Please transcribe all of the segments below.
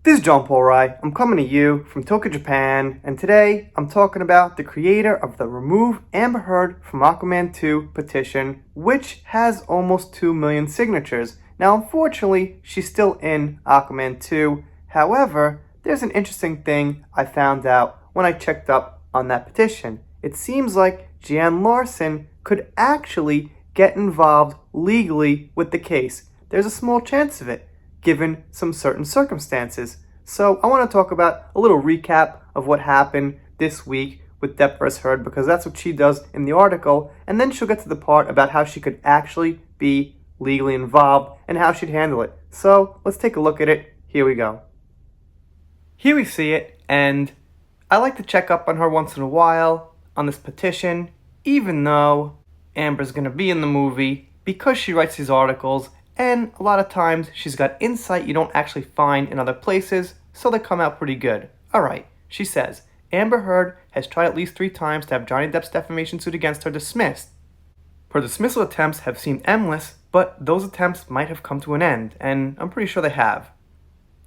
This is John Paul Rai. I'm coming to you from Tokyo, Japan, and today I'm talking about the creator of the Remove Amber Heard from Aquaman 2 petition, which has almost 2 million signatures. Now, unfortunately, she's still in Aquaman 2. However, there's an interesting thing I found out when I checked up on that petition. It seems like Jan Larson could actually get involved legally with the case. There's a small chance of it, given some certain circumstances. So I want to talk about a little recap of what happened this week with Depp vs. Heard, because that's what she does in the article, and then she'll get to the part about how she could actually be legally involved and how she'd handle it. So let's take a look at it. Here we go. Here we see it, and I like to check up on her once in a while on this petition, even though Amber's going to be in the movie, because she writes these articles. And a lot of times, she's got insight you don't actually find in other places, so they come out pretty good. Alright, she says, Amber Heard has tried at least 3 times to have Johnny Depp's defamation suit against her dismissed. Her dismissal attempts have seemed endless, but those attempts might have come to an end, and I'm pretty sure they have.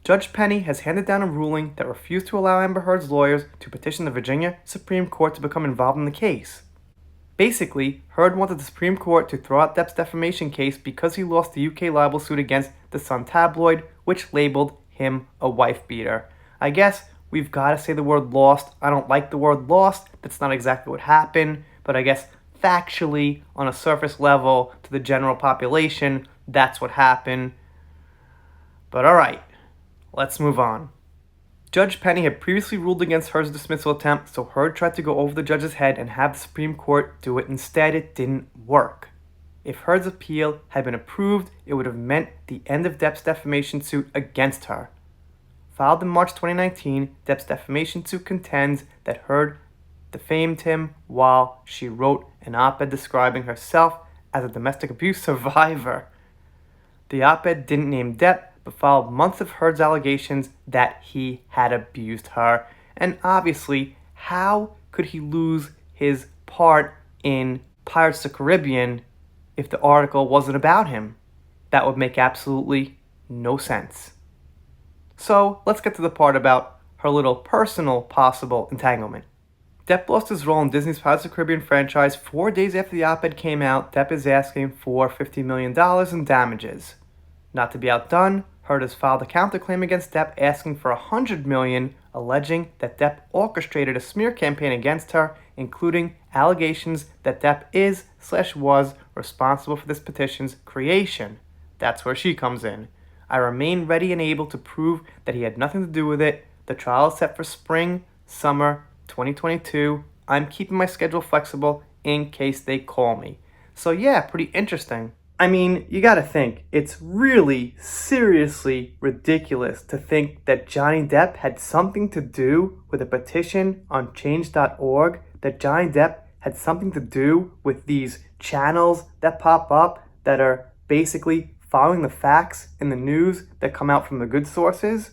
Judge Penny has handed down a ruling that refused to allow Amber Heard's lawyers to petition the Virginia Supreme Court to become involved in the case. Basically, Heard wanted the Supreme Court to throw out Depp's defamation case because he lost the UK libel suit against the Sun tabloid, which labeled him a wife-beater. I guess we've got to say the word lost. I don't like the word lost. That's not exactly what happened, but I guess factually, on a surface level, to the general population, that's what happened. But alright, let's move on. Judge Penny had previously ruled against Heard's dismissal attempt, so Heard tried to go over the judge's head and have the Supreme Court do it. Instead, it didn't work. If Heard's appeal had been approved, it would have meant the end of Depp's defamation suit against her. Filed in March 2019, Depp's defamation suit contends that Heard defamed him while she wrote an op-ed describing herself as a domestic abuse survivor. The op-ed didn't name Depp, but followed months of Heard's allegations that he had abused her. And obviously, how could he lose his part in Pirates of the Caribbean if the article wasn't about him? That would make absolutely no sense. So let's get to the part about her little personal possible entanglement. Depp lost his role in Disney's Pirates of the Caribbean franchise 4 days after the op-ed came out. Depp is asking for $50 million in damages. Not to be outdone, Heard has filed a counterclaim against Depp asking for $100 million, alleging that Depp orchestrated a smear campaign against her, including allegations that Depp is/was responsible for this petition's creation. That's where she comes in. I remain ready and able to prove that he had nothing to do with it. The trial is set for spring, summer 2022. I'm keeping my schedule flexible in case they call me. So yeah, pretty interesting. I mean, you gotta think, it's really seriously ridiculous to think that Johnny Depp had something to do with a petition on change.org, that Johnny Depp had something to do with these channels that pop up that are basically following the facts in the news that come out from the good sources.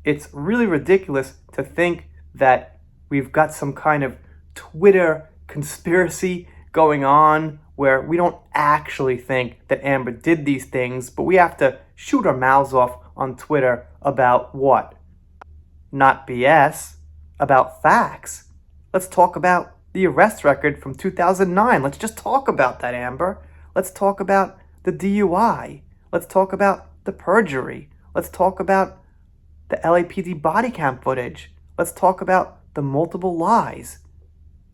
It's really ridiculous to think that we've got some kind of Twitter conspiracy going on where we don't actually think that Amber did these things, but we have to shoot our mouths off on Twitter about what? Not BS, about facts. Let's talk about the arrest record from 2009. Let's just talk about that, Amber. Let's talk about the DUI. Let's talk about the perjury. Let's talk about the LAPD body cam footage. Let's talk about the multiple lies.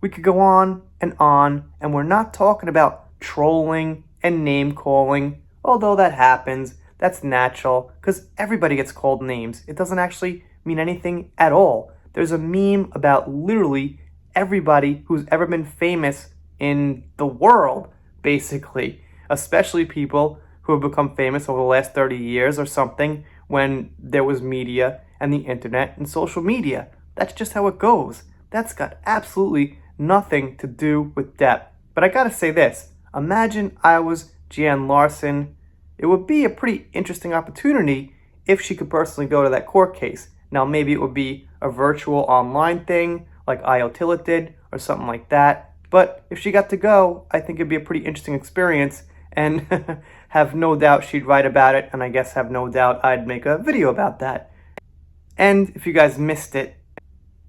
We could go on, and we're not talking about trolling and name-calling, although that happens. That's natural, because everybody gets called names. It doesn't actually mean anything at all. There's a meme about literally everybody who's ever been famous in the world, basically, especially people who have become famous over the last 30 years or something when there was media and the internet and social media. That's just how it goes. That's got absolutely nothing to do with Depp. But I gotta say this, imagine I was Jan Larson. It would be a pretty interesting opportunity if she could personally go to that court case. Now maybe it would be a virtual online thing like Io Tillett did or something like that. But if she got to go, I think it'd be a pretty interesting experience. And have no doubt she'd write about it, and I guess have no doubt I'd make a video about that. And if you guys missed it,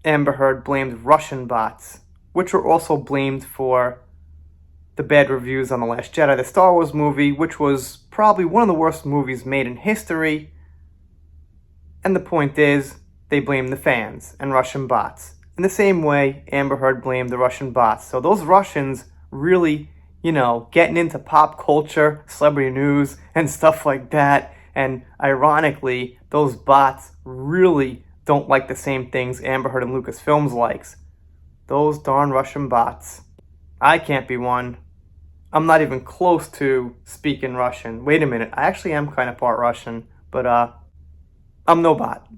Amber Heard blamed Russian bots, which were also blamed for the bad reviews on The Last Jedi, the Star Wars movie, which was probably one of the worst movies made in history. And the point is, they blame the fans and Russian bots. In the same way, Amber Heard blamed the Russian bots. So those Russians really, getting into pop culture, celebrity news, and stuff like that. And ironically, those bots really don't like the same things Amber Heard and Lucasfilms likes. Those darn Russian bots. I can't be one. I'm not even close to speaking Russian. Wait a minute, I actually am kind of part Russian, but I'm no bot.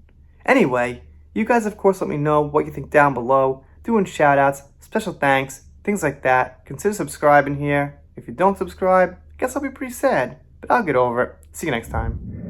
Anyway, you guys of course let me know what you think down below. Doing shoutouts, special thanks, things like that. Consider subscribing here. If you don't subscribe, I guess I'll be pretty sad, but I'll get over it. See you next time.